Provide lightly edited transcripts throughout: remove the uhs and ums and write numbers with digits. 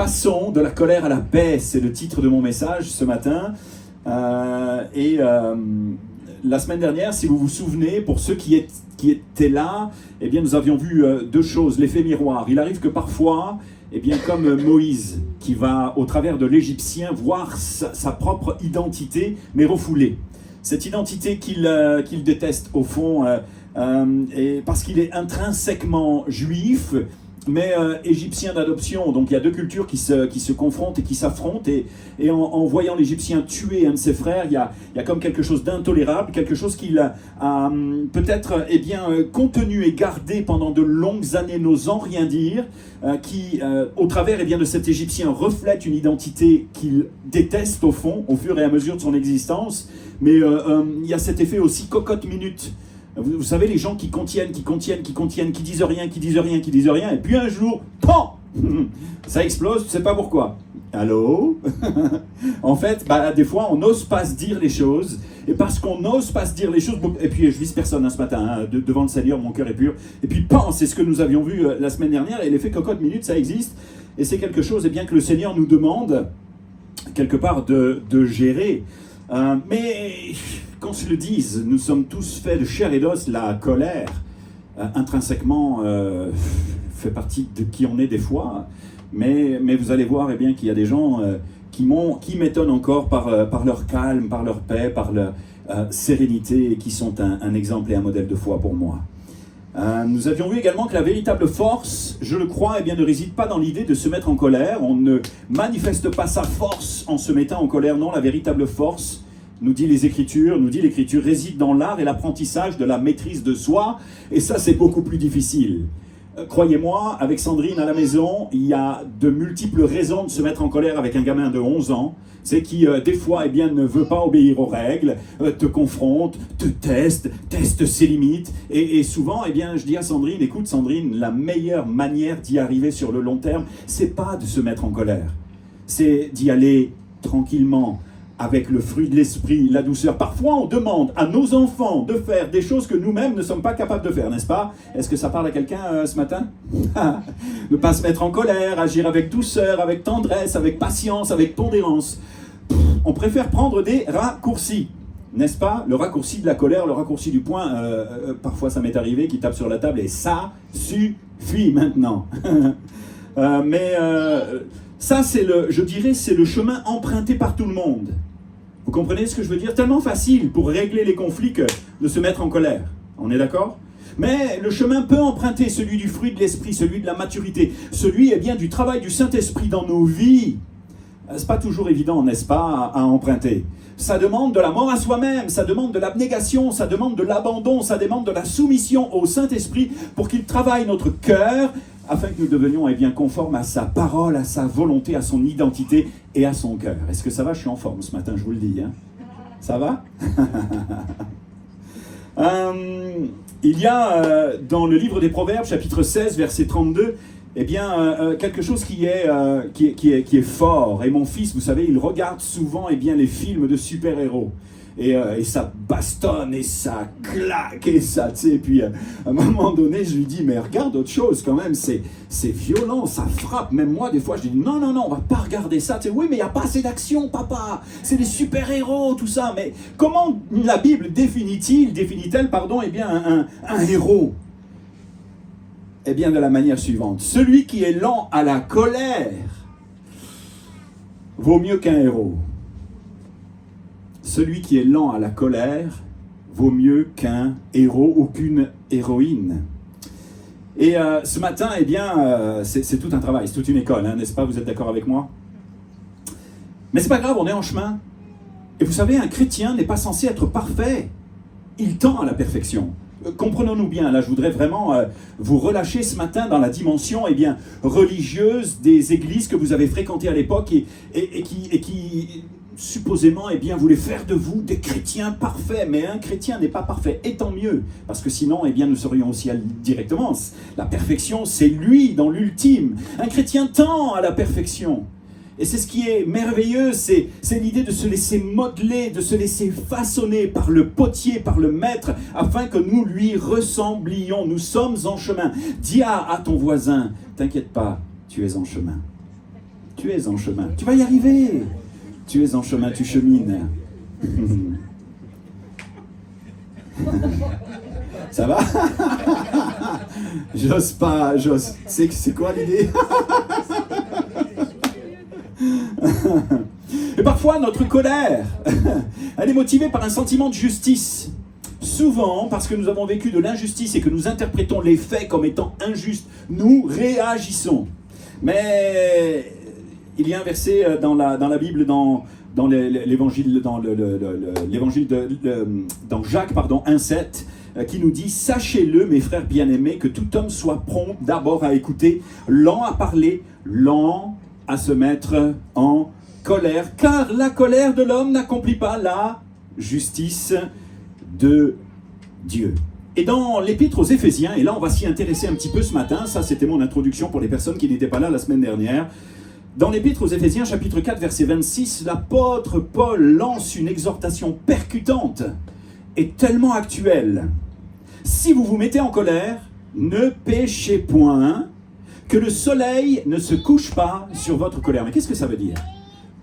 Passons de la colère à la paix, c'est le titre de mon message ce matin. La semaine dernière, si vous vous souvenez, pour ceux qui étaient là, eh bien, nous avions vu deux choses, l'effet miroir. Il arrive que parfois, eh bien, comme Moïse, qui va au travers de l'Égyptien voir sa propre identité, mais refoulée. Cette identité qu'il déteste au fond, et parce qu'il est intrinsèquement juif, mais égyptien d'adoption. Donc il y a deux cultures qui se confrontent et qui s'affrontent. Et en voyant l'Égyptien tuer un de ses frères, il y a comme quelque chose d'intolérable, quelque chose qu'il a peut-être contenu et gardé pendant de longues années, n'osant rien dire, qui, au travers de cet Égyptien, reflète une identité qu'il déteste au fond, au fur et à mesure de son existence. Mais il y a cet effet aussi cocotte-minute. Vous savez, les gens qui contiennent, qui disent rien, et puis un jour, PAN, ça explose, tu ne sais pas pourquoi. Allô? En fait, des fois, on n'ose pas se dire les choses, et parce qu'on n'ose pas se dire les choses, et puis je vise personne ce matin, devant le Seigneur, mon cœur est pur, et puis PAN, c'est ce que nous avions vu la semaine dernière, et l'effet cocotte-minute, ça existe, et c'est quelque chose que le Seigneur nous demande, quelque part, de gérer. Mais qu'on se le dise, nous sommes tous faits de chair et d'os. La colère, intrinsèquement, fait partie de qui on est des fois. Mais vous allez voir qu'il y a des gens qui m'étonnent encore par leur calme, par leur paix, par leur sérénité, et qui sont un exemple et un modèle de foi pour moi. Nous avions vu également que la véritable force, je le crois, ne réside pas dans l'idée de se mettre en colère. On ne manifeste pas sa force en se mettant en colère. Non, la véritable force, nous dit l'Écriture, réside dans l'art et l'apprentissage de la maîtrise de soi. Et ça, c'est beaucoup plus difficile. Croyez-moi, avec Sandrine à la maison, il y a de multiples raisons de se mettre en colère avec un gamin de 11 ans. C'est qui, des fois, ne veut pas obéir aux règles, te confronte, te teste ses limites. Et souvent, je dis à Sandrine, écoute Sandrine, la meilleure manière d'y arriver sur le long terme, c'est pas de se mettre en colère. C'est d'y aller tranquillement, avec le fruit de l'esprit, la douceur. Parfois, on demande à nos enfants de faire des choses que nous-mêmes ne sommes pas capables de faire, n'est-ce pas? Est-ce que ça parle à quelqu'un ce matin? Ne pas se mettre en colère, agir avec douceur, avec tendresse, avec patience, avec pondérance. On préfère prendre des raccourcis, n'est-ce pas? Le raccourci de la colère, le raccourci du poing, parfois ça m'est arrivé, qui tape sur la table et ça suffit maintenant. Ça, c'est le chemin emprunté par tout le monde. Vous comprenez ce que je veux dire? Tellement facile pour régler les conflits que de se mettre en colère. On est d'accord? Mais le chemin peu emprunté, celui du fruit de l'esprit, celui de la maturité, celui du travail du Saint-Esprit dans nos vies, c'est pas toujours évident, n'est-ce pas, à emprunter. Ça demande de la mort à soi-même, ça demande de l'abnégation, ça demande de l'abandon, ça demande de la soumission au Saint-Esprit pour qu'il travaille notre cœur, afin que nous devenions conformes à sa parole, à sa volonté, à son identité et à son cœur. Est-ce que ça va? Je suis en forme ce matin, je vous le dis. Ça va? Il y a dans le livre des Proverbes, chapitre 16, verset 32, quelque chose qui est fort. Et mon fils, vous savez, il regarde souvent les films de super-héros. Et ça bastonne, et ça claque, et ça, tu sais, et puis à un moment donné, je lui dis, mais regarde autre chose quand même, c'est violent, ça frappe, même moi, des fois, je dis, non, on va pas regarder ça, tu sais, oui, mais il n'y a pas assez d'action, papa, c'est des super-héros, tout ça, mais comment la Bible définit-elle, un héros? De la manière suivante, celui qui est lent à la colère vaut mieux qu'un héros. Celui qui est lent à la colère vaut mieux qu'un héros ou qu'une héroïne. Et ce matin, c'est tout un travail, c'est toute une école, n'est-ce pas? Vous êtes d'accord avec moi? Mais c'est pas grave, on est en chemin. Et vous savez, un chrétien n'est pas censé être parfait. Il tend à la perfection. Comprenons-nous bien, là je voudrais vraiment vous relâcher ce matin dans la dimension religieuse des églises que vous avez fréquentées à l'époque et qui supposément voulait faire de vous des chrétiens parfaits. Mais un chrétien n'est pas parfait, et tant mieux, parce que sinon nous serions au ciel directement. La perfection, c'est lui dans l'ultime. Un chrétien tend à la perfection. Et c'est ce qui est merveilleux, c'est l'idée de se laisser modeler, de se laisser façonner par le potier, par le maître, afin que nous lui ressemblions. Nous sommes en chemin. Dis à ton voisin, t'inquiète pas, tu es en chemin. Tu es en chemin. Tu vas y arriver. Tu es en chemin, tu chemines. Ça va? J'ose pas, j'ose. C'est quoi l'idée? Et parfois, notre colère, elle est motivée par un sentiment de justice. Souvent, parce que nous avons vécu de l'injustice et que nous interprétons les faits comme étant injustes, nous réagissons. Mais il y a un verset dans la Bible, dans l'évangile, dans Jacques, 1,7, qui nous dit « Sachez-le, mes frères bien-aimés, que tout homme soit prompt d'abord à écouter, lent à parler, lent à se mettre en colère, car la colère de l'homme n'accomplit pas la justice de Dieu. » Et dans l'épître aux Éphésiens, et là on va s'y intéresser un petit peu ce matin, ça c'était mon introduction pour les personnes qui n'étaient pas là la semaine dernière. Dans l'épître aux Éphésiens, chapitre 4, verset 26, l'apôtre Paul lance une exhortation percutante et tellement actuelle. « Si vous vous mettez en colère, ne péchez point, que le soleil ne se couche pas sur votre colère. » Mais qu'est-ce que ça veut dire ?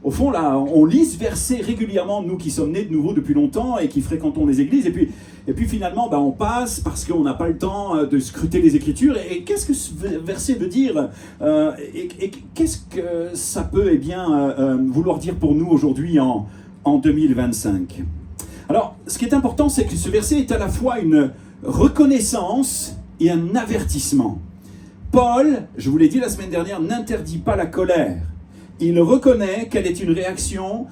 Au fond, là, on lit ce verset régulièrement, nous qui sommes nés de nouveau depuis longtemps et qui fréquentons les églises, et puis finalement, on passe parce qu'on n'a pas le temps de scruter les Écritures. Et qu'est-ce que ce verset veut dire et qu'est-ce que ça peut vouloir dire pour nous aujourd'hui en 2025 ? Alors, ce qui est important, c'est que ce verset est à la fois une reconnaissance et un avertissement. Paul, je vous l'ai dit la semaine dernière, n'interdit pas la colère. Il reconnaît qu'elle est une réaction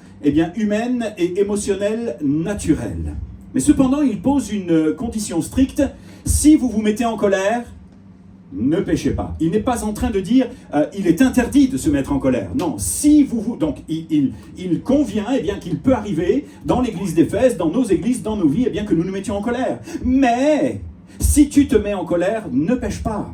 humaine et émotionnelle naturelle. Mais cependant, il pose une condition stricte. Si vous vous mettez en colère, ne péchez pas. Il n'est pas en train de dire il est interdit de se mettre en colère. Non, si vous... Donc, il convient qu'il peut arriver dans l'église d'Éphèse, dans nos églises, dans nos vies, que nous nous mettions en colère. Mais, si tu te mets en colère, ne pêche pas.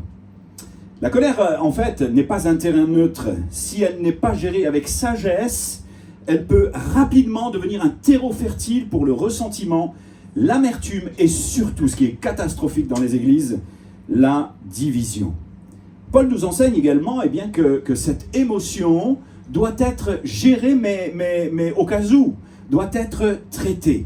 La colère, en fait, n'est pas un terrain neutre. Si elle n'est pas gérée avec sagesse, elle peut rapidement devenir un terreau fertile pour le ressentiment, l'amertume et surtout, ce qui est catastrophique dans les églises, la division. Paul nous enseigne également que cette émotion doit être gérée, mais au cas où, doit être traitée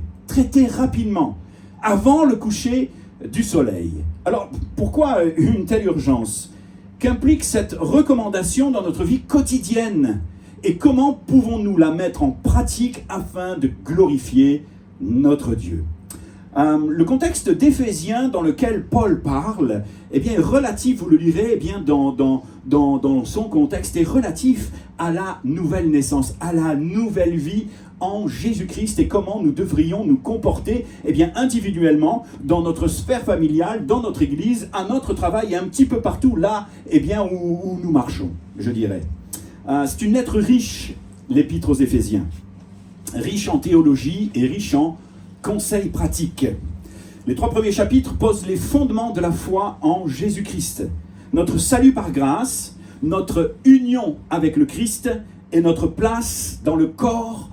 rapidement, avant le coucher du soleil. Alors, pourquoi une telle urgence ? Qu'implique cette recommandation dans notre vie quotidienne et comment pouvons-nous la mettre en pratique afin de glorifier notre Dieu ? Le contexte d'Éphésiens dans lequel Paul parle est relatif, vous le lirez dans son contexte, est relatif à la nouvelle naissance, à la nouvelle vie en Jésus-Christ et comment nous devrions nous comporter individuellement dans notre sphère familiale, dans notre église, à notre travail et un petit peu partout là où nous marchons, je dirais. C'est une lettre riche, l'épître aux Éphésiens, riche en théologie et riche en conseils pratiques. Les 3 premiers chapitres posent les fondements de la foi en Jésus-Christ, notre salut par grâce, notre union avec le Christ et notre place dans le corps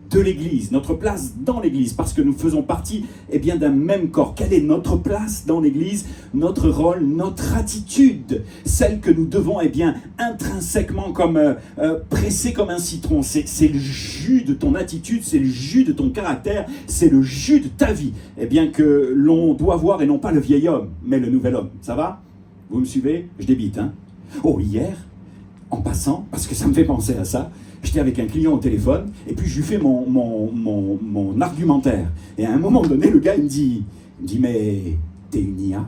de l'Église, notre place dans l'Église, parce que nous faisons partie d'un même corps. Quelle est notre place dans l'Église, notre rôle, notre attitude, celle que nous devons intrinsèquement presser comme un citron. C'est le jus de ton attitude, c'est le jus de ton caractère, c'est le jus de ta vie que l'on doit voir et non pas le vieil homme, mais le nouvel homme. Ça va ? Vous me suivez ? Je débite, hein ? Oh, hier, en passant, parce que ça me fait penser à ça, j'étais avec un client au téléphone, et puis je lui fais mon argumentaire. Et à un moment donné, le gars, il me dit mais t'es une IA ?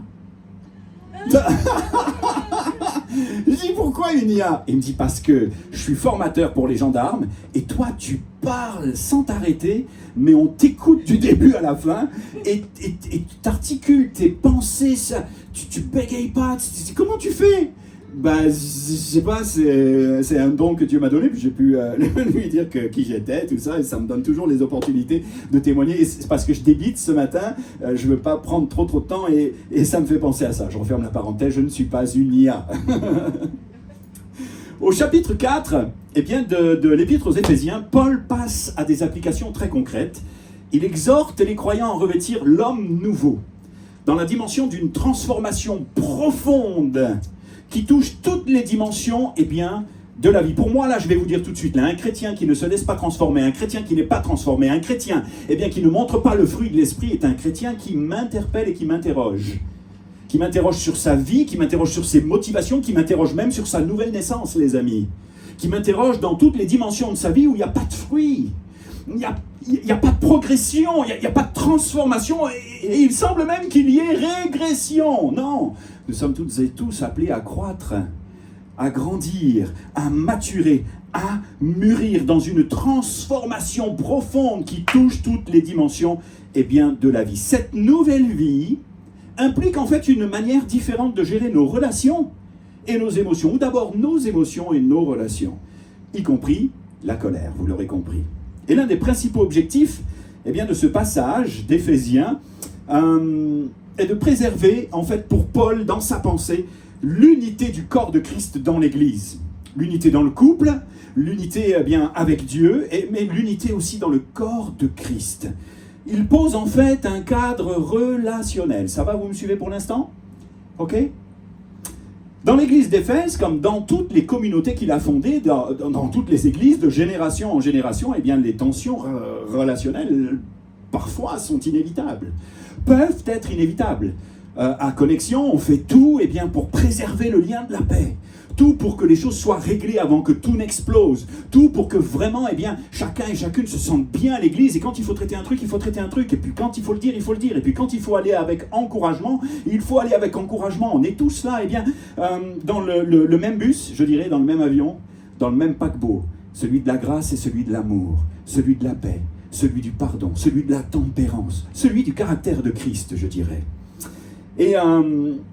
Je dis, pourquoi une IA ? Il me dit, parce que je suis formateur pour les gendarmes, et toi, tu parles sans t'arrêter, mais on t'écoute du début à la fin, et tu t'articules tes pensées, ça, tu bégayes pas, comment tu fais ? Je sais pas, c'est un don que Dieu m'a donné, puis j'ai pu lui dire qui j'étais, tout ça, et ça me donne toujours les opportunités de témoigner. Et c'est parce que je débite ce matin, je veux pas prendre trop de temps, et ça me fait penser à ça. Je referme la parenthèse, je ne suis pas une IA. Au chapitre 4, de l'épître aux Éphésiens, Paul passe à des applications très concrètes. Il exhorte les croyants à revêtir l'homme nouveau, dans la dimension d'une transformation profonde, qui touche toutes les dimensions de la vie. Pour moi, là, je vais vous dire tout de suite, là, un chrétien qui ne se laisse pas transformer, un chrétien qui n'est pas transformé, un chrétien qui ne montre pas le fruit de l'esprit est un chrétien qui m'interpelle et qui m'interroge. Qui m'interroge sur sa vie, qui m'interroge sur ses motivations, qui m'interroge même sur sa nouvelle naissance, les amis. Qui m'interroge dans toutes les dimensions de sa vie où il n'y a pas de fruit. Il n'y a pas de progression, il n'y a pas de transformation, et il semble même qu'il y ait régression. Non, nous sommes toutes et tous appelés à croître, à grandir, à maturer, à mûrir dans une transformation profonde qui touche toutes les dimensions de la vie. Cette nouvelle vie implique en fait une manière différente de gérer nos relations et nos émotions, ou d'abord nos émotions et nos relations, y compris la colère, vous l'aurez compris. Et l'un des principaux objectifs de ce passage d'Éphésiens est de préserver, en fait, pour Paul, dans sa pensée, l'unité du corps de Christ dans l'Église. L'unité dans le couple, l'unité avec Dieu, mais l'unité aussi dans le corps de Christ. Il pose en fait un cadre relationnel. Ça va, vous me suivez pour l'instant? Ok? Dans l'église d'Éphèse, comme dans toutes les communautés qu'il a fondées, dans toutes les églises, de génération en génération, les tensions relationnelles, parfois, sont inévitables. Peuvent être inévitables. À Connexion, on fait tout pour préserver le lien de la paix. Tout pour que les choses soient réglées avant que tout n'explose. Tout pour que vraiment, chacun et chacune se sentent bien à l'église. Et quand il faut traiter un truc, il faut traiter un truc. Et puis quand il faut le dire, il faut le dire. Et puis quand il faut aller avec encouragement, il faut aller avec encouragement. On est tous là, dans le même bus, je dirais, dans le même avion, dans le même paquebot. Celui de la grâce et celui de l'amour. Celui de la paix, celui du pardon, celui de la tempérance. Celui du caractère de Christ, je dirais. Et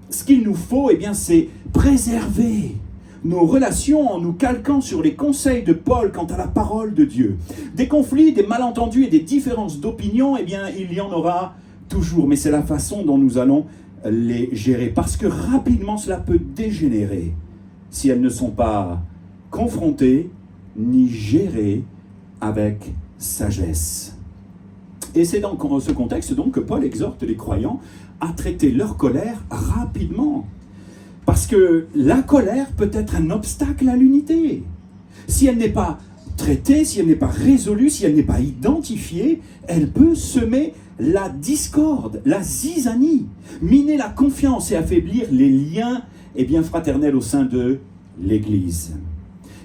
ce qu'il nous faut, c'est préserver nos relations en nous calquant sur les conseils de Paul quant à la parole de Dieu. Des conflits, des malentendus et des différences d'opinion, il y en aura toujours. Mais c'est la façon dont nous allons les gérer. Parce que rapidement, cela peut dégénérer si elles ne sont pas confrontées ni gérées avec sagesse. Et c'est dans ce contexte donc que Paul exhorte les croyants à traiter leur colère rapidement. Parce que la colère peut être un obstacle à l'unité. Si elle n'est pas traitée, si elle n'est pas résolue, si elle n'est pas identifiée, elle peut semer la discorde, la zizanie, miner la confiance et affaiblir les liens fraternels au sein de l'Église.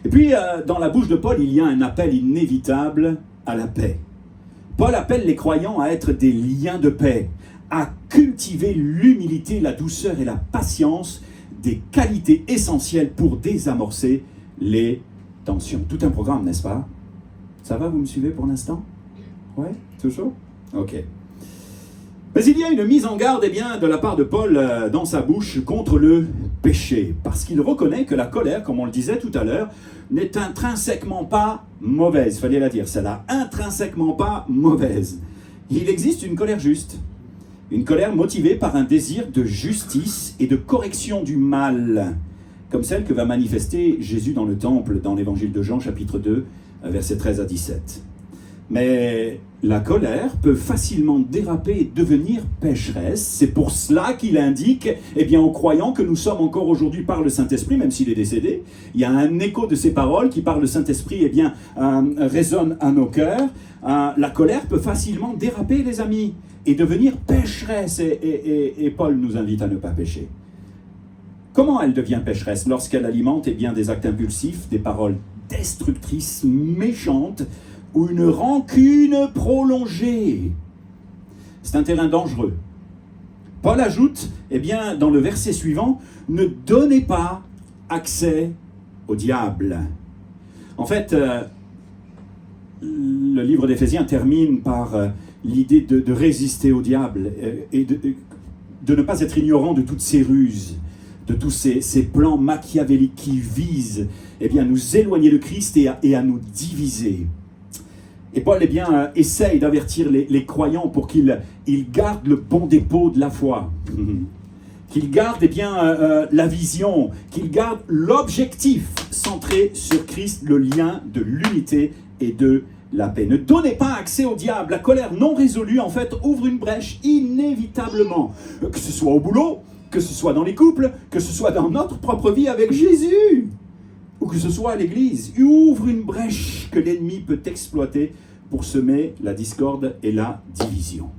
Et puis, dans la bouche de Paul, il y a un appel inévitable à la paix. Paul appelle les croyants à être des liens de paix, à cultiver l'humilité, la douceur et la patience, des qualités essentielles pour désamorcer les tensions. Tout un programme, n'est-ce pas? Ça va, vous me suivez pour l'instant? Ouais, toujours? Ok. Mais il y a une mise en garde de la part de Paul dans sa bouche contre le péché, parce qu'il reconnaît que la colère, comme on le disait tout à l'heure, n'est intrinsèquement pas mauvaise. Fallait la dire, celle-là, intrinsèquement pas mauvaise. Il existe une colère juste. Une colère motivée par un désir de justice et de correction du mal, comme celle que va manifester Jésus dans le temple, dans l'évangile de Jean, chapitre 2, versets 13 à 17. Mais la colère peut facilement déraper et devenir pécheresse. C'est pour cela qu'il indique, aux croyants que nous sommes encore aujourd'hui par le Saint-Esprit, même s'il est décédé. Il y a un écho de ces paroles qui, par le Saint-Esprit, résonne à nos cœurs. La colère peut facilement déraper, les amis, et devenir pécheresse. Et Paul nous invite à ne pas pécher. Comment elle devient pécheresse? Lorsqu'elle alimente des actes impulsifs, des paroles destructrices, méchantes, ou une rancune prolongée. C'est un terrain dangereux. Paul ajoute, dans le verset suivant, ne donnez pas accès au diable. En fait, le livre d'Éphésiens termine par l'idée de résister au diable et de ne pas être ignorant de toutes ses ruses, de tous ces plans machiavéliques qui visent nous éloigner de Christ et à nous diviser. Et Paul essaye d'avertir les croyants pour qu'ils gardent le bon dépôt de la foi, qu'ils gardent la vision, qu'ils gardent l'objectif centré sur Christ, le lien de l'unité et de la paix. Ne donnez pas accès au diable. La colère non résolue, en fait, ouvre une brèche inévitablement, que ce soit au boulot, que ce soit dans les couples, que ce soit dans notre propre vie avec Jésus. ou que ce soit à l'église, ouvre une brèche que l'ennemi peut exploiter pour semer la discorde et la division.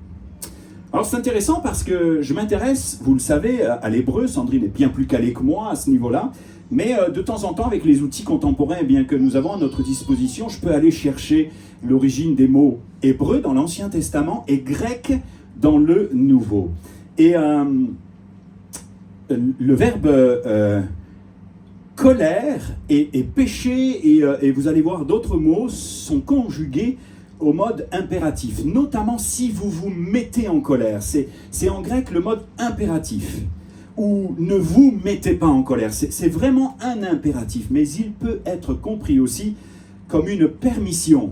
Alors c'est intéressant parce que je m'intéresse, vous le savez, à l'hébreu. Sandrine est bien plus calée que moi à ce niveau-là, mais de temps en temps, avec les outils contemporains que nous avons à notre disposition, je peux aller chercher l'origine des mots hébreux dans l'Ancien Testament et grec dans le Nouveau. Et le verbe colère et péché, et vous allez voir d'autres mots, sont conjugués au mode impératif, notamment si vous vous mettez en colère. C'est en grec le mode impératif, ou ne vous mettez pas en colère. C'est vraiment un impératif, mais il peut être compris aussi comme une permission.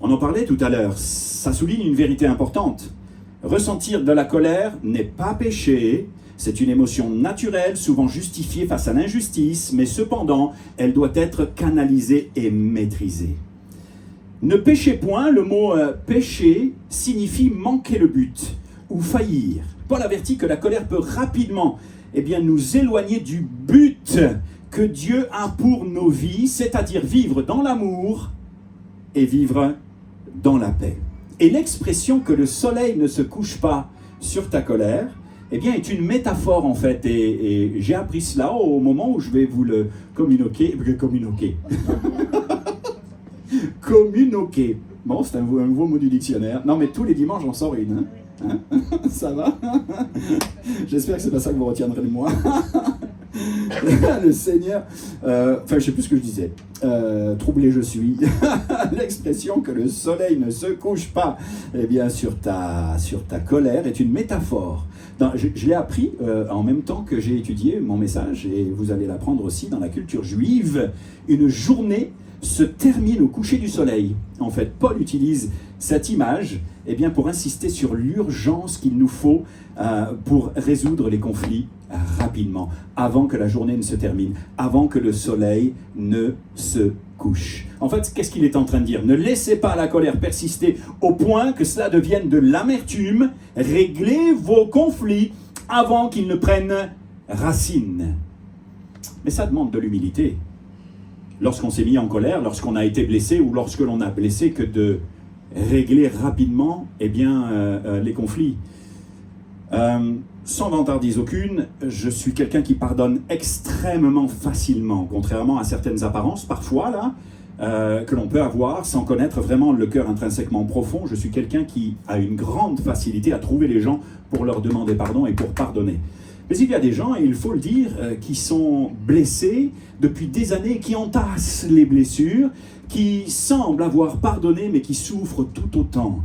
On en parlait tout à l'heure, ça souligne une vérité importante. Ressentir de la colère n'est pas péché, c'est une émotion naturelle, souvent justifiée face à l'injustice, mais cependant, elle doit être canalisée et maîtrisée. Ne péchez point, le mot pécher signifie manquer le but ou faillir. Paul avertit que la colère peut rapidement nous éloigner du but que Dieu a pour nos vies, c'est-à-dire vivre dans l'amour et vivre dans la paix. Et l'expression que le soleil ne se couche pas sur ta colère, est une métaphore en fait. Et j'ai appris cela au moment où je vais vous le communiquer. Communiquer. Bon, c'est un nouveau mot du dictionnaire. Non, mais tous les dimanches, j'en sors une. Hein. Ça va? J'espère que c'est pas ça que vous retiendrez de moi. Le Seigneur... je sais plus ce que je disais. Troublé je suis. L'expression que le soleil ne se couche pas sur ta colère est une métaphore. Je l'ai appris en même temps que j'ai étudié mon message, et vous allez l'apprendre aussi dans la culture juive. Une journée se termine au coucher du soleil. En fait, Paul utilise cette image pour insister sur l'urgence qu'il nous faut pour résoudre les conflits rapidement, avant que la journée ne se termine, avant que le soleil ne se couche. En fait, qu'est-ce qu'il est en train de dire? Ne laissez pas la colère persister au point que cela devienne de l'amertume. Réglez vos conflits avant qu'ils ne prennent racine. Mais ça demande de l'humilité. Lorsqu'on s'est mis en colère, lorsqu'on a été blessé ou lorsque l'on a blessé, que de régler rapidement les conflits. Sans vantardise aucune, je suis quelqu'un qui pardonne extrêmement facilement, contrairement à certaines apparences parfois que l'on peut avoir sans connaître vraiment le cœur intrinsèquement profond. Je suis quelqu'un qui a une grande facilité à trouver les gens pour leur demander pardon et pour pardonner. Mais il y a des gens, et il faut le dire, qui sont blessés depuis des années, qui entassent les blessures, qui semblent avoir pardonné, mais qui souffrent tout autant.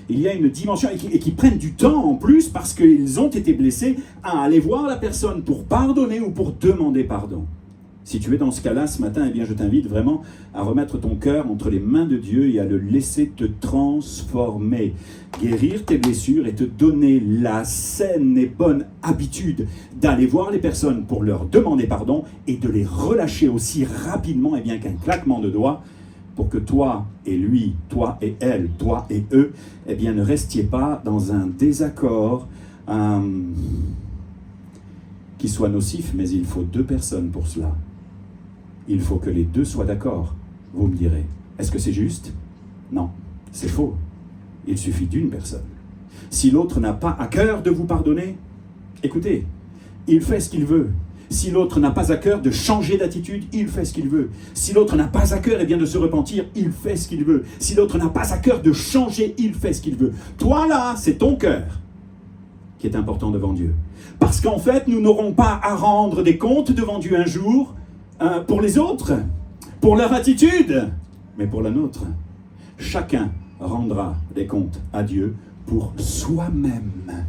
Il y a une dimension, et qui prennent du temps en plus, parce qu'ils ont été blessés, à aller voir la personne pour pardonner ou pour demander pardon. Si tu es dans ce cas-là ce matin, je t'invite vraiment à remettre ton cœur entre les mains de Dieu et à le laisser te transformer, guérir tes blessures et te donner la saine et bonne habitude d'aller voir les personnes pour leur demander pardon et de les relâcher aussi rapidement qu'un claquement de doigts, pour que toi et lui, toi et elle, toi et eux, ne restiez pas dans un désaccord qui soit nocif, mais il faut 2 personnes pour cela. Il faut que les 2 soient d'accord. Vous me direz, est-ce que c'est juste? Non, c'est faux. Il suffit d'une personne. Si l'autre n'a pas à cœur de vous pardonner, écoutez, il fait ce qu'il veut. Si l'autre n'a pas à cœur de changer d'attitude, il fait ce qu'il veut. Si l'autre n'a pas à cœur de se repentir, il fait ce qu'il veut. Si l'autre n'a pas à cœur de changer, il fait ce qu'il veut. Toi là, c'est ton cœur qui est important devant Dieu. Parce qu'en fait, nous n'aurons pas à rendre des comptes devant Dieu un jour pour les autres, pour leur attitude, mais pour la nôtre. Chacun rendra des comptes à Dieu pour soi-même.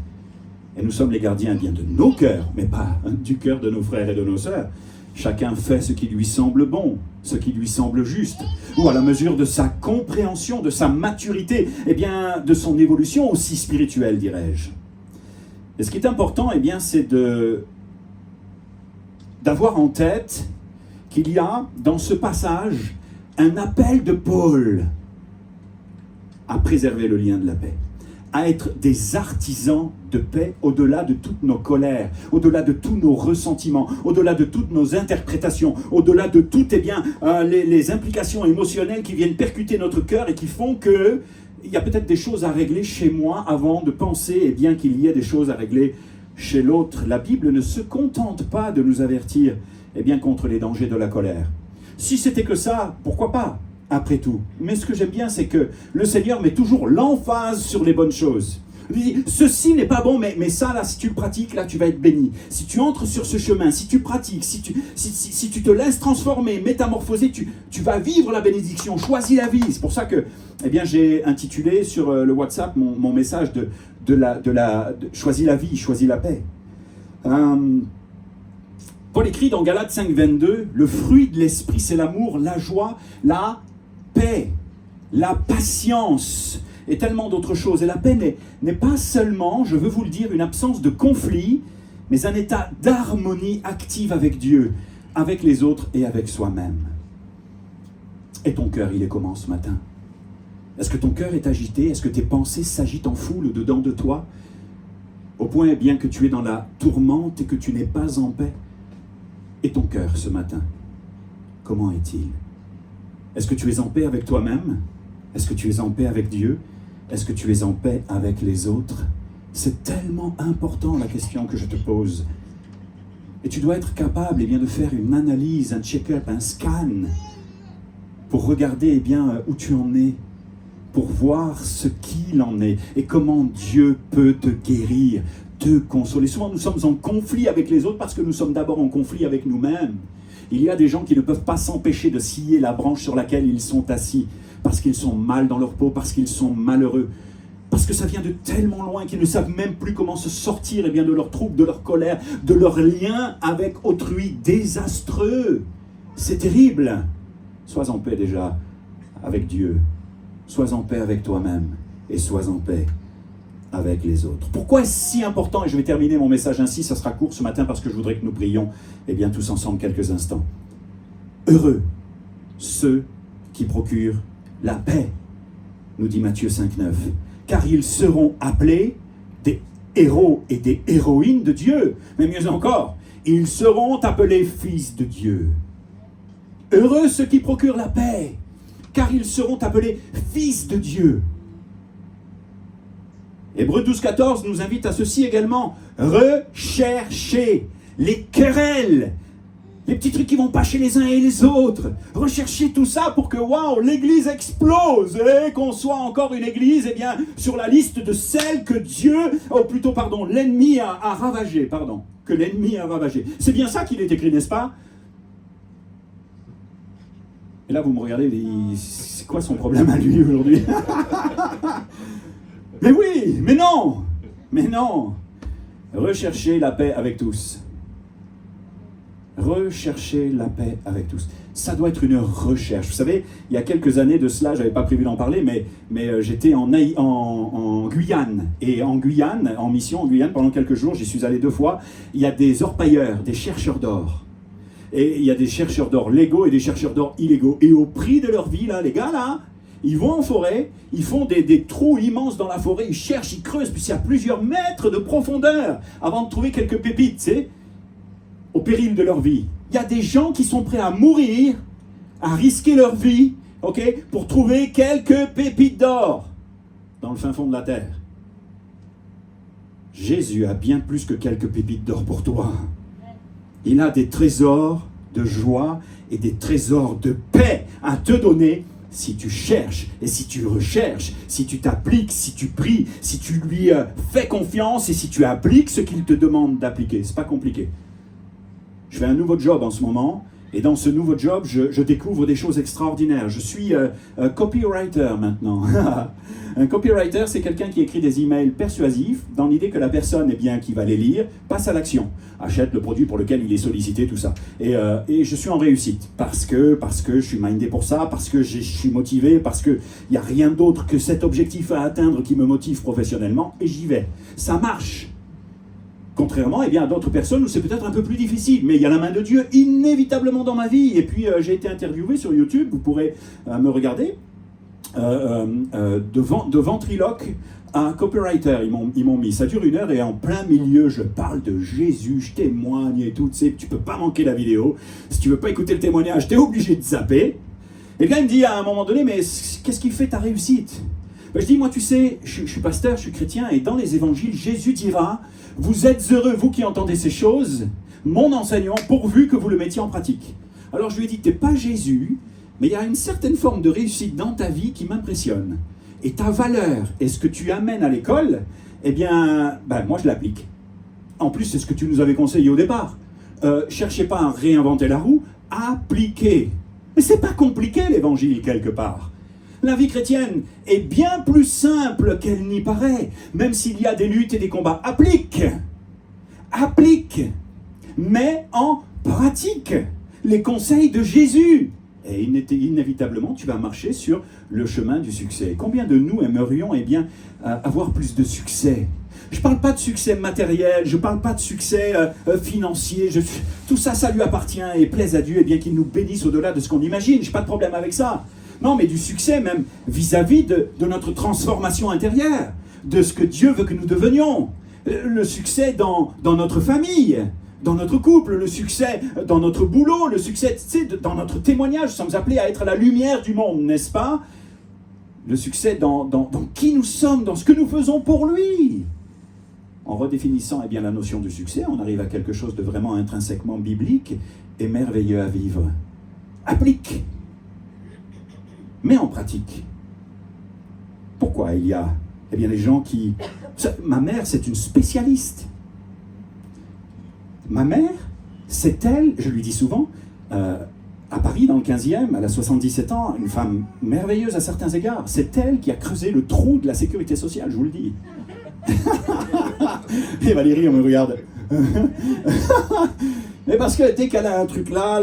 Et nous sommes les gardiens de nos cœurs, mais pas du cœur de nos frères et de nos sœurs. Chacun fait ce qui lui semble bon, ce qui lui semble juste, ou à la mesure de sa compréhension, de sa maturité, de son évolution aussi spirituelle, dirais-je. Et ce qui est important, c'est d'avoir en tête qu'il y a dans ce passage un appel de Paul à préserver le lien de la paix, à être des artisans de paix au-delà de toutes nos colères, au-delà de tous nos ressentiments, au-delà de toutes nos interprétations, au-delà de toutes les implications émotionnelles qui viennent percuter notre cœur et qui font que il y a peut-être des choses à régler chez moi avant de penser qu'il y ait des choses à régler chez l'autre. La Bible ne se contente pas de nous avertir contre les dangers de la colère. Si c'était que ça, pourquoi pas, après tout. Mais ce que j'aime bien, c'est que le Seigneur met toujours l'emphase sur les bonnes choses. Il dit, ceci n'est pas bon, mais ça, là, si tu le pratiques, là, tu vas être béni. Si tu entres sur ce chemin, si tu pratiques, si tu te laisses transformer, métamorphoser, tu vas vivre la bénédiction, choisis la vie. C'est pour ça que j'ai intitulé sur le WhatsApp mon message choisis la vie, choisis la paix. Paul écrit dans Galates 5,22, le fruit de l'esprit, c'est l'amour, la joie, la paix, la patience et tellement d'autres choses. Et la paix n'est pas seulement, je veux vous le dire, une absence de conflit, mais un état d'harmonie active avec Dieu, avec les autres et avec soi-même. Et ton cœur, il est comment ce matin? Est-ce que ton cœur est agité? Est-ce que tes pensées s'agitent en foule au-dedans de toi? Au point que tu es dans la tourmente et que tu n'es pas en paix? Et ton cœur ce matin, comment est-il? Est-ce que tu es en paix avec toi-même? Est-ce que tu es en paix avec Dieu? Est-ce que tu es en paix avec les autres? C'est tellement important la question que je te pose. Et tu dois être capable de faire une analyse, un check-up, un scan pour regarder où tu en es, pour voir ce qu'il en est et comment Dieu peut te guérir, te consoler. Souvent, nous sommes en conflit avec les autres parce que nous sommes d'abord en conflit avec nous-mêmes. Il y a des gens qui ne peuvent pas s'empêcher de scier la branche sur laquelle ils sont assis parce qu'ils sont mal dans leur peau, parce qu'ils sont malheureux, parce que ça vient de tellement loin qu'ils ne savent même plus comment se sortir de leur trouble, de leur colère, de leur lien avec autrui désastreux. C'est terrible. Sois en paix déjà avec Dieu. Sois en paix avec toi-même et sois en paix avec les autres. Pourquoi est-ce si important? Et je vais terminer mon message ainsi, ça sera court ce matin parce que je voudrais que nous prions tous ensemble quelques instants. Heureux ceux qui procurent la paix, nous dit Matthieu 5,9, car ils seront appelés des héros et des héroïnes de Dieu. Mais mieux encore, ils seront appelés fils de Dieu. Heureux ceux qui procurent la paix, car ils seront appelés fils de Dieu. Hébreux 12,14 nous invite à ceci également. Recherchez les querelles, les petits trucs qui vont pas chez les uns et les autres. Recherchez tout ça pour que, l'église explose et qu'on soit encore une église, sur la liste de celles que Dieu, l'ennemi a ravagé, que l'ennemi a ravagé. C'est bien ça qu'il est écrit, n'est-ce pas? Et là, vous me regardez, c'est quoi son problème à lui aujourd'hui? Mais oui, mais non. Recherchez la paix avec tous. Recherchez la paix avec tous. Ça doit être une recherche. Vous savez, il y a quelques années de cela, je n'avais pas prévu d'en parler, mais j'étais en Guyane. Et en Guyane, en mission en Guyane, pendant quelques jours, j'y suis allé 2 fois, il y a des orpailleurs, des chercheurs d'or. Et il y a des chercheurs d'or légaux et des chercheurs d'or illégaux. Et au prix de leur vie, les gars, ils vont en forêt, ils font des trous immenses dans la forêt, ils cherchent, ils creusent, puis il y a plusieurs mètres de profondeur avant de trouver quelques pépites, au péril de leur vie. Il y a des gens qui sont prêts à mourir, à risquer leur vie, pour trouver quelques pépites d'or dans le fin fond de la terre. Jésus a bien plus que quelques pépites d'or pour toi. Il a des trésors de joie et des trésors de paix à te donner si tu cherches et si tu recherches, si tu t'appliques, si tu pries, si tu lui fais confiance et si tu appliques ce qu'il te demande d'appliquer. C'est pas compliqué. Je fais un nouveau job en ce moment et dans ce nouveau job, je découvre des choses extraordinaires. Je suis copywriter maintenant. Un copywriter, c'est quelqu'un qui écrit des emails persuasifs dans l'idée que la personne qui va les lire passe à l'action, achète le produit pour lequel il est sollicité, tout ça. Et je suis en réussite parce que je suis mindé pour ça, parce que je suis motivé, parce qu'il n'y a rien d'autre que cet objectif à atteindre qui me motive professionnellement et j'y vais. Ça marche. Contrairement à d'autres personnes où c'est peut-être un peu plus difficile, mais il y a la main de Dieu inévitablement dans ma vie. Et puis j'ai été interviewé sur YouTube, vous pourrez me regarder, de ventriloque un copywriter, ils m'ont mis. Ça dure 1 heure et en plein milieu, je parle de Jésus, je témoigne et tout. Tu sais, tu peux pas manquer la vidéo. Si tu veux pas écouter le témoignage, tu es obligé de zapper. Et le gars il me dit à un moment donné, mais qu'est-ce qui fait ta réussite? Ben, je dis, moi tu sais, je suis pasteur, je suis chrétien, et dans les évangiles, Jésus dira, vous êtes heureux, vous qui entendez ces choses, mon enseignement, pourvu que vous le mettiez en pratique. Alors je lui ai dit, t'es pas Jésus, mais il y a une certaine forme de réussite dans ta vie qui m'impressionne. Et ta valeur, et ce que tu amènes à l'école, eh bien, ben, moi je l'applique. En plus, c'est ce que tu nous avais conseillé au départ. Cherchez pas à réinventer la roue, appliquez. Mais c'est pas compliqué l'évangile quelque part. La vie chrétienne est bien plus simple qu'elle n'y paraît, même s'il y a des luttes et des combats. Applique, mets en pratique les conseils de Jésus. Et inévitablement, tu vas marcher sur le chemin du succès. Combien de nous aimerions avoir plus de succès? Je ne parle pas de succès matériel, je ne parle pas de succès financier. Tout ça, ça lui appartient et plaise à Dieu et bien qu'il nous bénisse au-delà de ce qu'on imagine. Je n'ai pas de problème avec ça. Non, mais du succès même vis-à-vis de notre transformation intérieure, de ce que Dieu veut que nous devenions. Le succès dans notre famille, dans notre couple, le succès dans notre boulot, le succès dans notre témoignage. Nous sommes appelés à être la lumière du monde, n'est-ce pas? Le succès dans qui nous sommes, dans ce que nous faisons pour lui. En redéfinissant la notion du succès, on arrive à quelque chose de vraiment intrinsèquement biblique et merveilleux à vivre. Applique. Mets en pratique. Pourquoi il y a les gens qui... Ma mère, c'est une spécialiste. Ma mère, c'est elle, je lui dis souvent, à Paris, dans le 15e, elle a 77 ans, une femme merveilleuse à certains égards. C'est elle qui a creusé le trou de la sécurité sociale, je vous le dis. Et Valérie, on me regarde. Mais parce que dès qu'elle a un truc là,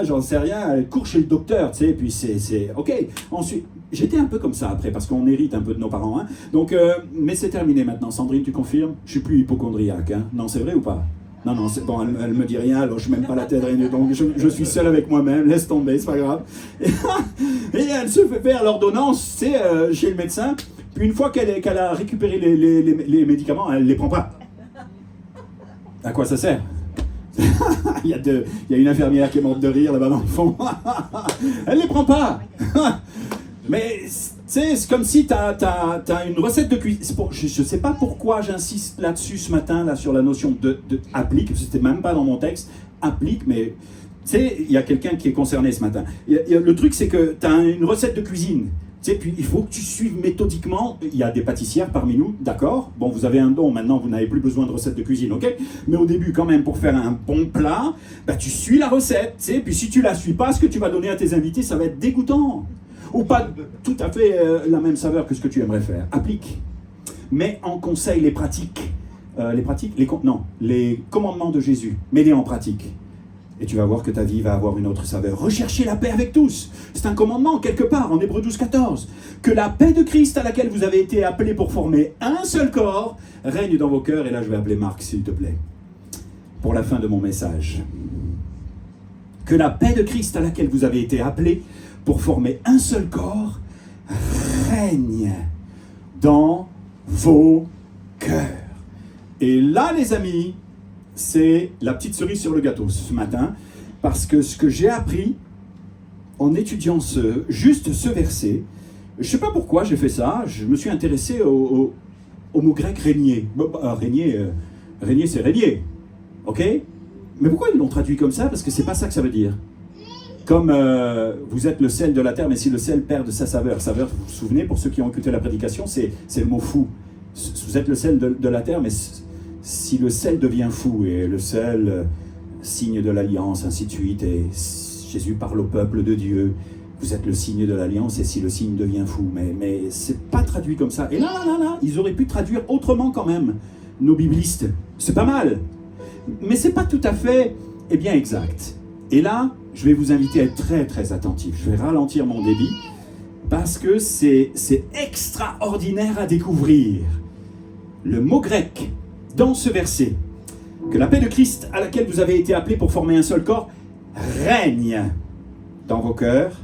j'en sais rien, elle court chez le docteur, tu sais, puis c'est... Ok, ensuite, j'étais un peu comme ça après, parce qu'on hérite un peu de nos parents, hein. Donc, mais c'est terminé maintenant. Sandrine, tu confirmes? Je suis plus hypochondriaque, hein. Non, c'est vrai ou pas? Non, c'est bon, elle me dit rien, alors je ne mets même pas la tête, rien, donc je suis seul avec moi-même, laisse tomber, c'est pas grave. Et elle se fait faire l'ordonnance, tu sais, chez le médecin, puis une fois qu'elle a récupéré les médicaments, elle ne les prend pas. À quoi ça sert? il y a une infirmière qui est morte de rire là-bas dans le fond. Elle ne les prend pas. Mais tu sais, c'est comme si tu as une recette de cuisine. Je ne sais pas pourquoi j'insiste là-dessus ce matin, là, sur la notion de applique, c'était même pas dans mon texte, applique, mais tu sais, il y a quelqu'un qui est concerné ce matin. Le truc, c'est que tu as une recette de cuisine. Tu sais, puis il faut que tu suives méthodiquement. Il y a des pâtissières parmi nous, d'accord? Bon, vous avez un don, maintenant vous n'avez plus besoin de recette de cuisine, ok? Mais au début, quand même, pour faire un bon plat, bah, tu suis la recette, tu sais, puis si tu la suis pas, ce que tu vas donner à tes invités, ça va être dégoûtant. Ou pas tout à fait la même saveur que ce que tu aimerais faire. Applique. Mets en conseil les pratiques. Les commandements de Jésus. Mets-les en pratique. Et tu vas voir que ta vie va avoir une autre saveur. Recherchez la paix avec tous. C'est un commandement, quelque part, en Hébreux 12, 14. Que la paix de Christ à laquelle vous avez été appelés pour former un seul corps règne dans vos cœurs. Et là, je vais appeler Marc, s'il te plaît, pour la fin de mon message. Que la paix de Christ à laquelle vous avez été appelés pour former un seul corps règne dans vos cœurs. Et là, les amis, c'est la petite cerise sur le gâteau ce matin, parce que ce que j'ai appris en étudiant juste ce verset, je ne sais pas pourquoi j'ai fait ça, je me suis intéressé au mot grec régner. Régner, c'est régner, ok? Mais pourquoi ils l'ont traduit comme ça? Parce que c'est pas ça que ça veut dire. Comme vous êtes le sel de la terre, mais si le sel perd de sa saveur, vous vous souvenez, pour ceux qui ont écouté la prédication, c'est le mot fou. Vous êtes le sel de la terre, mais si le sel devient fou, et le sel, signe de l'alliance, ainsi de suite, et Jésus parle au peuple de Dieu, vous êtes le signe de l'alliance, et si le signe devient fou, mais c'est pas traduit comme ça. Et là, ils auraient pu traduire autrement quand même, nos biblistes. C'est pas mal, mais c'est pas tout à fait, exact. Et là, je vais vous inviter à être très très attentif. Je vais ralentir mon débit parce que c'est extraordinaire à découvrir. Le mot grec dans ce verset, que la paix de Christ à laquelle vous avez été appelés pour former un seul corps règne dans vos cœurs,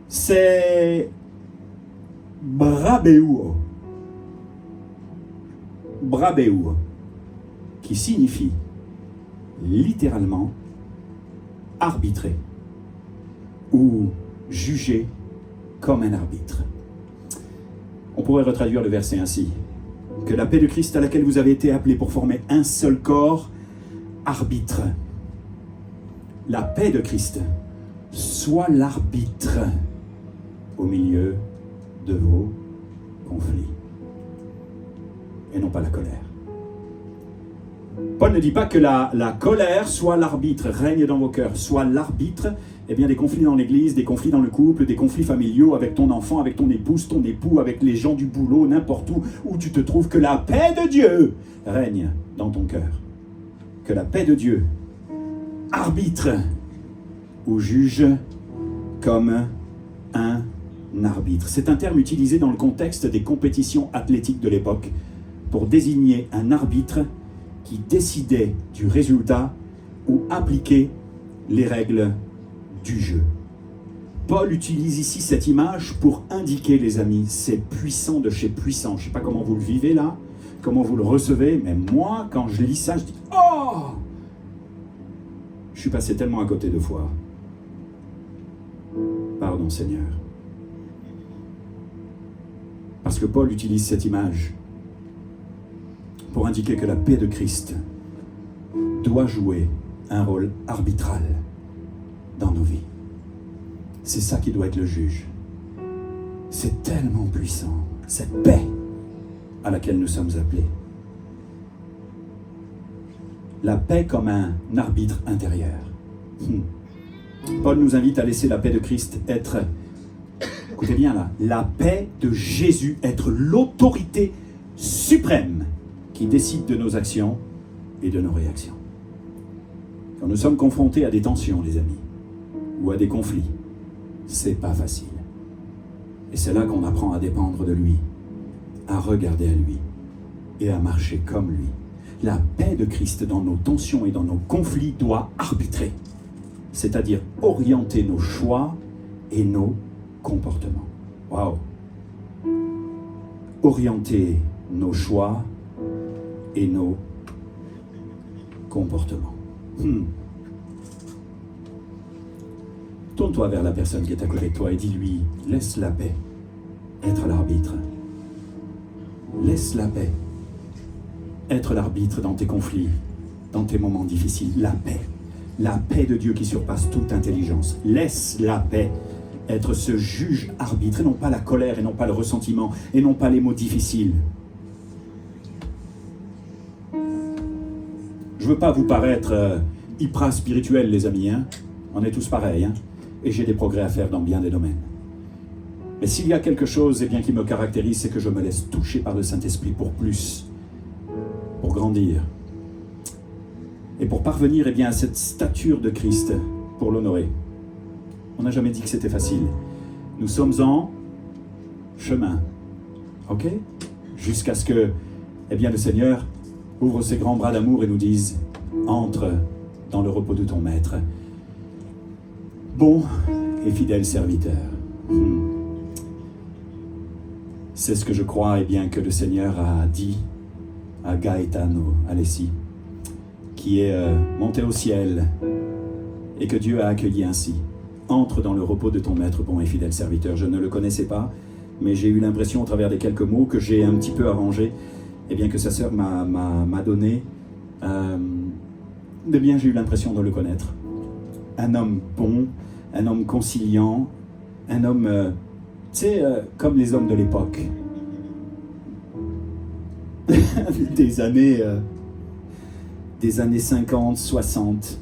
c'est brabeuo. Brabeuo, qui signifie littéralement arbitrer ou juger comme un arbitre. On pourrait retraduire le verset ainsi: que la paix de Christ à laquelle vous avez été appelés pour former un seul corps arbitre. La paix de Christ soit l'arbitre au milieu de vos conflits et non pas la colère. Paul ne dit pas que la colère soit l'arbitre, règne dans vos cœurs, soit l'arbitre des conflits dans l'église, des conflits dans le couple, des conflits familiaux avec ton enfant, avec ton épouse, ton époux, avec les gens du boulot, n'importe où tu te trouves, que la paix de Dieu règne dans ton cœur. Que la paix de Dieu arbitre ou juge comme un arbitre. C'est un terme utilisé dans le contexte des compétitions athlétiques de l'époque pour désigner un arbitre qui décidait du résultat ou appliquait les règles du jeu. Paul utilise ici cette image pour indiquer, les amis, c'est puissant de chez puissant. Je ne sais pas comment vous le vivez là, comment vous le recevez, mais moi, quand je lis ça, je dis « Oh !» Je suis passé tellement à côté de foi. Pardon, Seigneur. Parce que Paul utilise cette image pour indiquer que la paix de Christ doit jouer un rôle arbitral dans nos vies. C'est ça qui doit être le juge. C'est tellement puissant, cette paix à laquelle nous sommes appelés. La paix comme un arbitre intérieur. Paul nous invite à laisser la paix de Christ être, écoutez bien là, la paix de Jésus être l'autorité suprême qui décide de nos actions et de nos réactions. Quand nous sommes confrontés à des tensions, les amis, ou à des conflits, c'est pas facile. Et c'est là qu'on apprend à dépendre de lui, à regarder à lui et à marcher comme lui. La paix de Christ dans nos tensions et dans nos conflits doit arbitrer, c'est-à-dire orienter nos choix et nos comportements. Waouh! Orienter nos choix et nos comportements. Tourne-toi vers la personne qui est à côté de toi et dis-lui, laisse la paix être l'arbitre. Laisse la paix être l'arbitre dans tes conflits, dans tes moments difficiles. La paix de Dieu qui surpasse toute intelligence. Laisse la paix être ce juge arbitre, et non pas la colère, et non pas le ressentiment, et non pas les mots difficiles. Je ne veux pas vous paraître hyper spirituel, les amis, hein. On est tous pareils, hein. Et j'ai des progrès à faire dans bien des domaines. Mais s'il y a quelque chose qui me caractérise, c'est que je me laisse toucher par le Saint-Esprit pour plus, pour grandir, et pour parvenir à cette stature de Christ, pour l'honorer. On n'a jamais dit que c'était facile. Nous sommes en chemin, ok? Jusqu'à ce que le Seigneur ouvre ses grands bras d'amour et nous dise « Entre dans le repos de ton Maître, bon et fidèle serviteur. » C'est ce que je crois que le Seigneur a dit à Gaetano Alessi, qui est monté au ciel et que Dieu a accueilli ainsi. Entre dans le repos de ton Maître, bon et fidèle serviteur. Je ne le connaissais pas, mais j'ai eu l'impression, au travers des quelques mots que j'ai un petit peu arrangés, que sa sœur m'a donné, j'ai eu l'impression de le connaître. Un homme bon, un homme conciliant, un homme, comme les hommes de l'époque. des années 50, 60,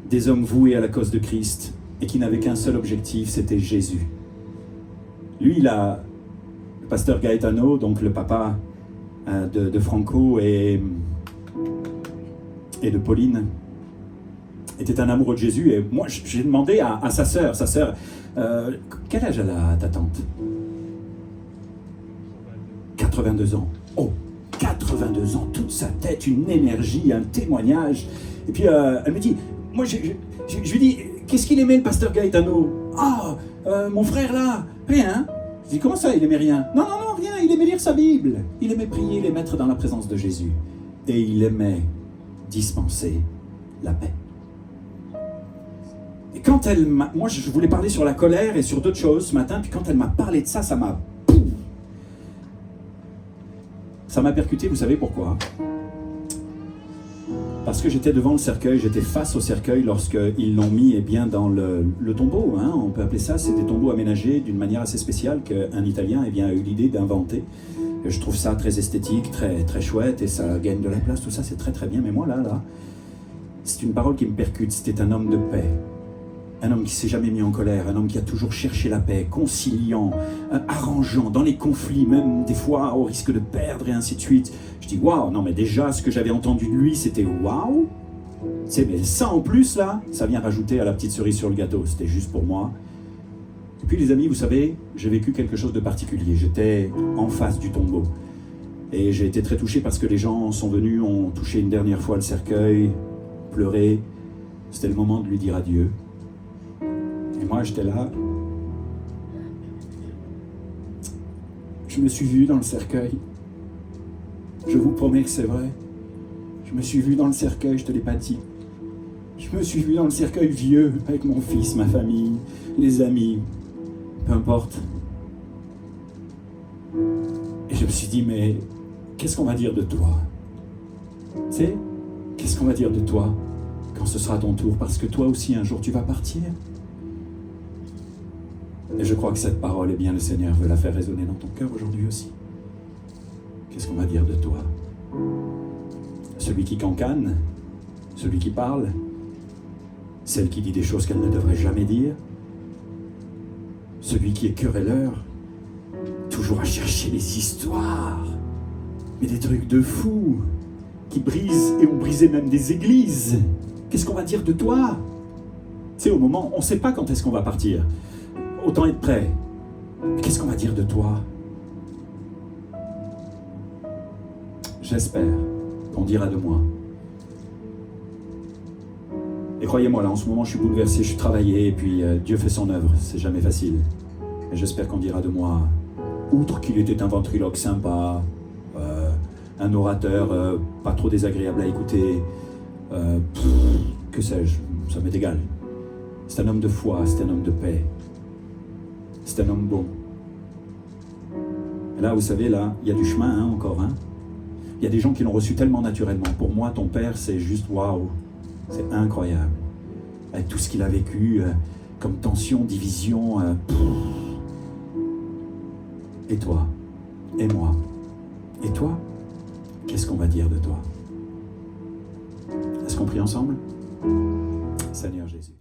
des hommes voués à la cause de Christ et qui n'avaient qu'un seul objectif, c'était Jésus. Lui, le pasteur Gaetano, donc le papa de Franco et de Pauline, était un amoureux de Jésus. Et moi, j'ai demandé à sa sœur, quel âge elle a, ta tante? 82 ans. Oh, 82 ans, toute sa tête, une énergie, un témoignage. Et puis, elle me dit, moi, je lui dis, qu'est-ce qu'il aimait, le pasteur Gaetano? Ah, mon frère là, rien. Je dis, comment ça, il aimait rien? Non, non, non, rien, il aimait lire sa Bible. Il aimait prier, les mettre dans la présence de Jésus. Et il aimait dispenser la paix. Et quand elle m'a... Moi, je voulais parler sur la colère et sur d'autres choses ce matin, puis quand elle m'a parlé de ça, ça m'a percuté, vous savez pourquoi? Parce que j'étais devant le cercueil, j'étais face au cercueil lorsqu'ils l'ont mis dans le tombeau. Hein, on peut appeler ça, c'est des tombeaux aménagés d'une manière assez spéciale qu'un Italien a eu l'idée d'inventer. Et je trouve ça très esthétique, très, très chouette, et ça gagne de la place, tout ça, c'est très très bien. Mais moi, là, c'est une parole qui me percute. C'était un homme de paix. Un homme qui ne s'est jamais mis en colère, un homme qui a toujours cherché la paix, conciliant, arrangeant, dans les conflits, même des fois au risque de perdre et ainsi de suite. Je dis waouh, non mais déjà ce que j'avais entendu de lui c'était waouh. Mais ça en plus là, ça vient rajouter à la petite cerise sur le gâteau, c'était juste pour moi. Et puis les amis, vous savez, j'ai vécu quelque chose de particulier. J'étais en face du tombeau et j'ai été très touché parce que les gens sont venus, ont touché une dernière fois le cercueil, pleuré. C'était le moment de lui dire adieu. Et moi, j'étais là. Je me suis vu dans le cercueil. Je vous promets que c'est vrai. Je me suis vu dans le cercueil, je te l'ai pas dit. Je me suis vu dans le cercueil vieux, avec mon fils, ma famille, les amis, peu importe. Et je me suis dit, mais qu'est-ce qu'on va dire de toi? Tu sais, qu'est-ce qu'on va dire de toi quand ce sera ton tour? Parce que toi aussi, un jour, tu vas partir. Et je crois que cette parole, eh bien, le Seigneur veut la faire résonner dans ton cœur aujourd'hui aussi. Qu'est-ce qu'on va dire de toi? Celui qui cancane, celui qui parle, celle qui dit des choses qu'elle ne devrait jamais dire, celui qui est querelleur, toujours à chercher les histoires, mais des trucs de fous, qui brisent et ont brisé même des églises. Qu'est-ce qu'on va dire de toi? Tu sais, au moment, on ne sait pas quand est-ce qu'on va partir. Autant être prêt. Mais qu'est-ce qu'on va dire de toi? J'espère qu'on dira de moi. Et croyez-moi, là, en ce moment, je suis bouleversé, je suis travaillé, et puis Dieu fait son œuvre. C'est jamais facile. Et j'espère qu'on dira de moi, outre qu'il était un ventriloque sympa, un orateur pas trop désagréable à écouter, que sais-je, ça m'est égal. C'est un homme de foi, c'est un homme de paix. C'est un homme bon. Et là, vous savez, là, il y a du chemin hein, encore. Hein. Il y a des gens qui l'ont reçu tellement naturellement. Pour moi, ton père, c'est juste waouh. C'est incroyable. Avec tout ce qu'il a vécu, comme tension, division. Et toi? Et moi? Et toi? Qu'est-ce qu'on va dire de toi? Est-ce qu'on prie ensemble? Seigneur Jésus.